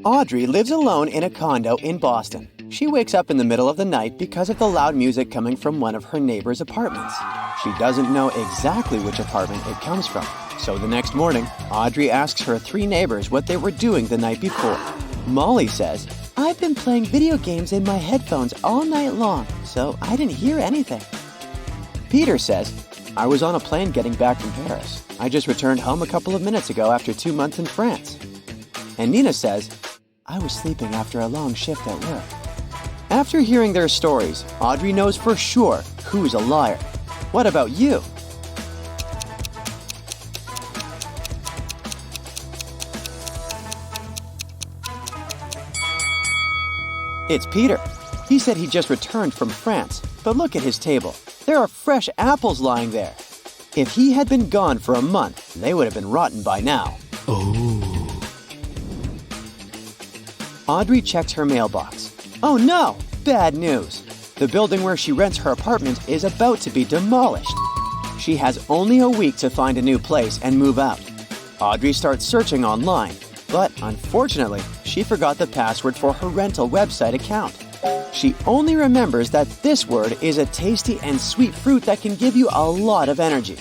Audrey lives alone in a condo in Boston. She wakes up in the middle of the night because of the loud music coming from one of her neighbor's apartments. She doesn't know exactly which apartment it comes from. So the next morning, Audrey asks her three neighbors what they were doing the night before. Molly says, "I've been playing video games in my headphones all night long, so I didn't hear anything." Peter says, "I was on a plane getting back from Paris. I just returned home a couple of minutes ago after 2 months in France." And Nina says, "I was sleeping after a long shift at work." After hearing their stories, Audrey knows for sure who's a liar. What about you? It's Peter. He said he just returned from France, but look at his table. There are fresh apples lying there. If he had been gone for a month, they would have been rotten by now. Oh. Audrey checks her mailbox. Oh no! Bad news. The building where she rents her apartment is about to be demolished. She has only a week to find a new place and move out. Audrey starts searching online, but unfortunately, she forgot the password for her rental website account. She only remembers that this word is a tasty and sweet fruit that can give you a lot of energy.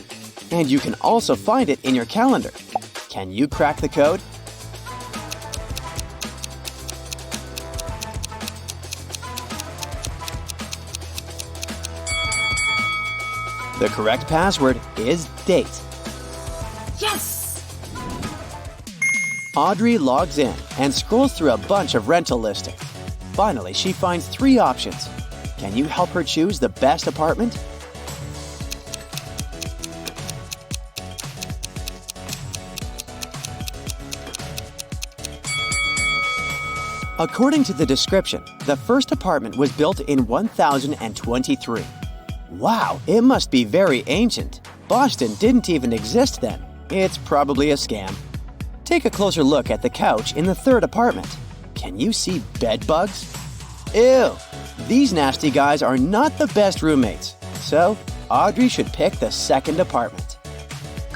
And you can also find it in your calendar. Can you crack the code? The correct password is date. Yes! Audrey logs in and scrolls through a bunch of rental listings. Finally, she finds 3 options. Can you help her choose the best apartment? According to the description, the first apartment was built in 1023. Wow, it must be very ancient. Boston didn't even exist then. It's probably a scam. Take a closer look at the couch in the third apartment. Can you see bed bugs? Ew! These nasty guys are not the best roommates. So, Audrey should pick the second apartment.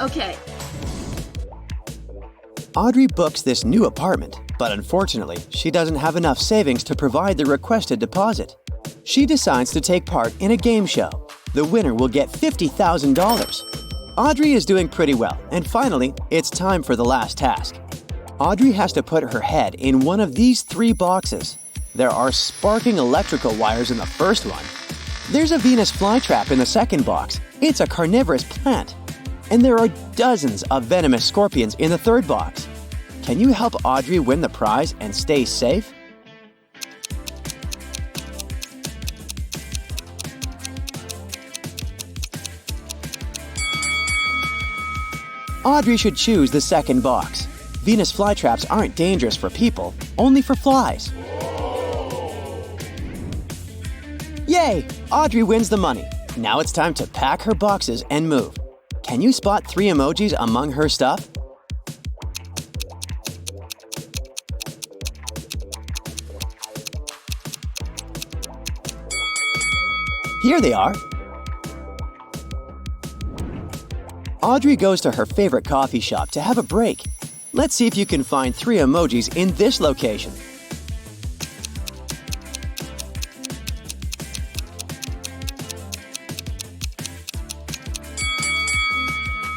Okay. Audrey books this new apartment, but unfortunately, she doesn't have enough savings to provide the requested deposit. She decides to take part in a game show. The winner will get $50,000. Audrey is doing pretty well, and finally, it's time for the last task. Audrey has to put her head in one of these 3 boxes. There are sparking electrical wires in the first one. There's a Venus flytrap in the second box. It's a carnivorous plant. And there are dozens of venomous scorpions in the third box. Can you help Audrey win the prize and stay safe? Audrey should choose the second box. Venus flytraps aren't dangerous for people, only for flies. Yay! Audrey wins the money. Now it's time to pack her boxes and move. Can you spot 3 emojis among her stuff? Here they are. Audrey goes to her favorite coffee shop to have a break. Let's see if you can find 3 emojis in this location.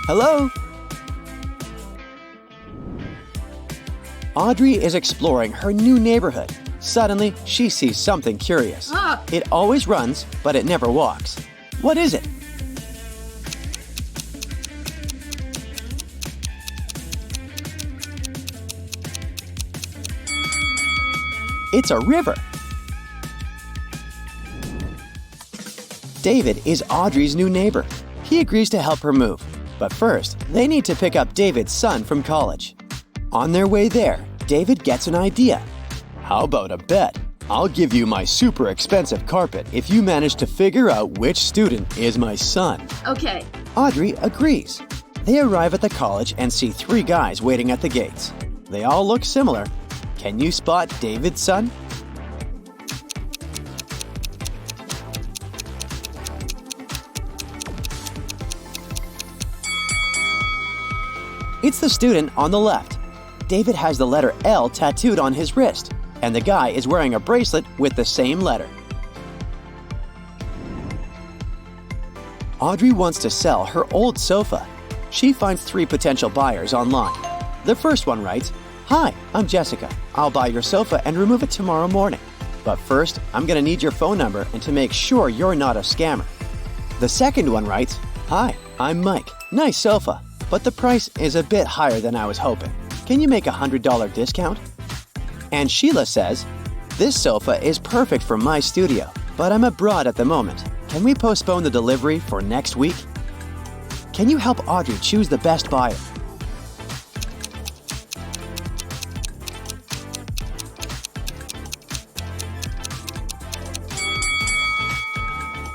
Hello? Audrey is exploring her new neighborhood. Suddenly, she sees something curious. It always runs, but it never walks. What is it? It's a river. David is Audrey's new neighbor. He agrees to help her move. But first, they need to pick up David's son from college. On their way there, David gets an idea. How about a bet? I'll give you my super expensive carpet if you manage to figure out which student is my son. Okay. Audrey agrees. They arrive at the college and see 3 guys waiting at the gates. They all look similar. Can you spot David's son? It's the student on the left. David has the letter L tattooed on his wrist, and the guy is wearing a bracelet with the same letter. Audrey wants to sell her old sofa. She finds 3 potential buyers online. The first one writes, "Hi, I'm Jessica. I'll buy your sofa and remove it tomorrow morning. But first, I'm going to need your phone number and to make sure you're not a scammer." The second one writes, "Hi, I'm Mike. Nice sofa, but the price is a bit higher than I was hoping. Can you make a $100 discount?" And Sheila says, "This sofa is perfect for my studio, but I'm abroad at the moment. Can we postpone the delivery for next week?" Can you help Audrey choose the best buyer?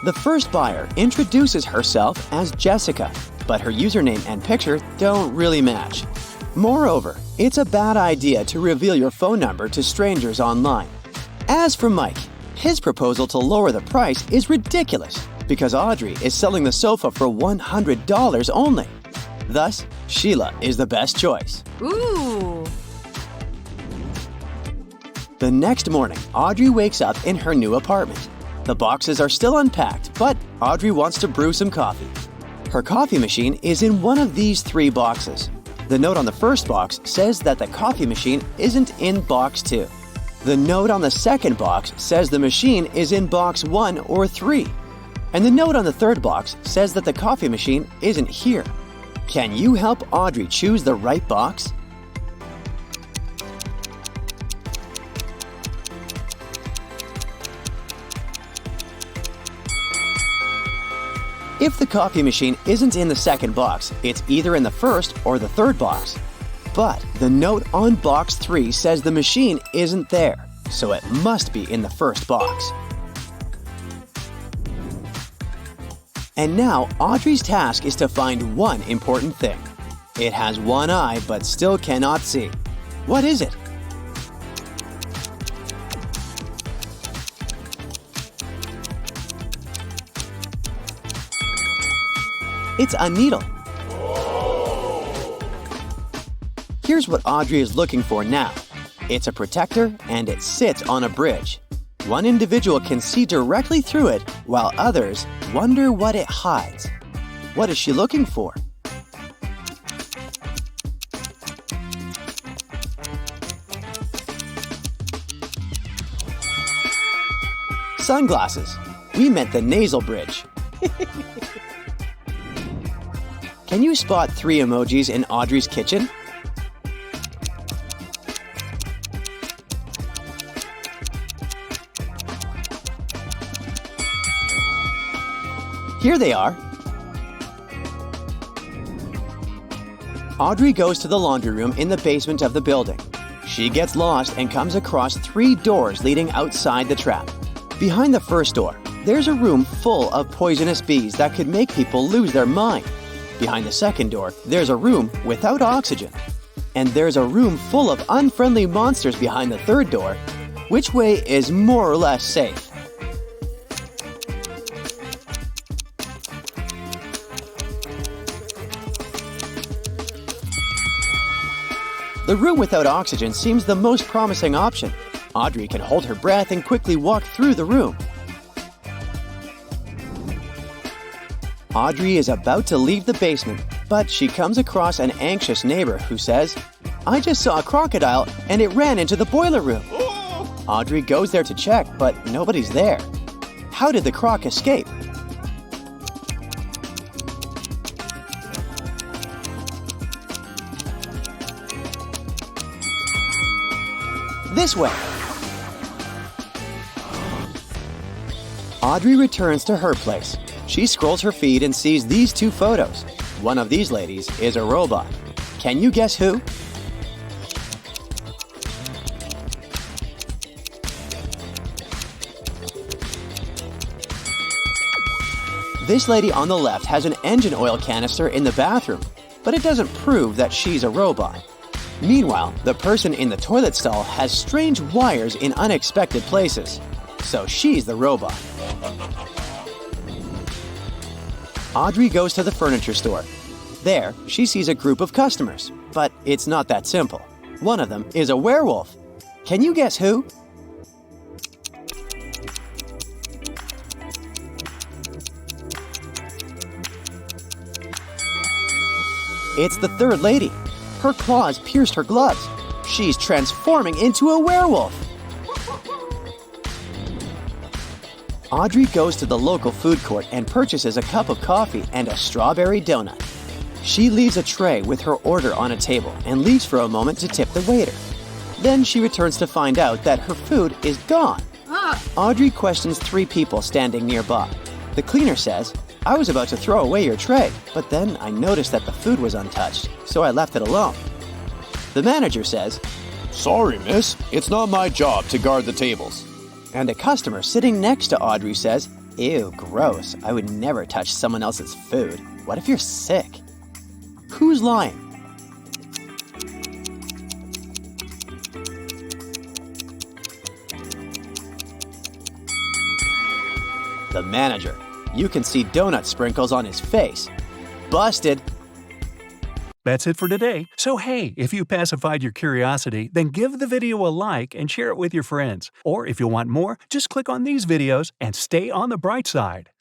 The first buyer introduces herself as Jessica, but her username and picture don't really match. Moreover, it's a bad idea to reveal your phone number to strangers online. As for Mike, his proposal to lower the price is ridiculous because Audrey is selling the sofa for $100 only. Thus, Sheila is the best choice. Ooh. The next morning, Audrey wakes up in her new apartment. The boxes are still unpacked, but Audrey wants to brew some coffee. Her coffee machine is in one of these 3 boxes. The note on the first box says that the coffee machine isn't in box 2. The note on the second box says the machine is in box 1 or 3. And the note on the third box says that the coffee machine isn't here. Can you help Audrey choose the right box? If the coffee machine isn't in the second box, it's either in the first or the third box. But the note on box 3 says the machine isn't there, so it must be in the first box. And now Audrey's task is to find one important thing. It has one eye but still cannot see. What is it? It's a needle. Here's what Audrey is looking for now. It's a protector and it sits on a bridge. One individual can see directly through it while others wonder what it hides. What is she looking for? Sunglasses. We meant the nasal bridge. Can you spot 3 emojis in Audrey's kitchen? Here they are. Audrey goes to the laundry room in the basement of the building. She gets lost and comes across 3 doors leading outside the trap. Behind the first door, there's a room full of poisonous bees that could make people lose their mind. Behind the second door, there's a room without oxygen. And there's a room full of unfriendly monsters behind the third door. Which way is more or less safe? The room without oxygen seems the most promising option. Audrey can hold her breath and quickly walk through the room. Audrey is about to leave the basement, but she comes across an anxious neighbor who says, "I just saw a crocodile and it ran into the boiler room." Audrey goes there to check, but nobody's there. How did the croc escape? This way. Audrey returns to her place. She scrolls her feed and sees these 2 photos. One of these ladies is a robot. Can you guess who? This lady on the left has an engine oil canister in the bathroom, but it doesn't prove that she's a robot. Meanwhile, the person in the toilet stall has strange wires in unexpected places, so she's the robot. Audrey goes to the furniture store. There, she sees a group of customers, but it's not that simple. One of them is a werewolf. Can you guess who? It's the third lady. Her claws pierced her gloves. She's transforming into a werewolf. Audrey goes to the local food court and purchases a cup of coffee and a strawberry donut. She leaves a tray with her order on a table and leaves for a moment to tip the waiter. Then she returns to find out that her food is gone. Audrey questions 3 people standing nearby. The cleaner says, "I was about to throw away your tray, but then I noticed that the food was untouched, so I left it alone." The manager says, "Sorry, miss. It's not my job to guard the tables." and a customer sitting next to Audrey says, "Ew, gross. I would never touch someone else's food. What if you're sick?" Who's lying? The manager. You can see donut sprinkles on his face. Busted. That's it for today. So hey, if you pacified your curiosity, then give the video a like and share it with your friends. Or if you want more, just click on these videos and stay on the bright side.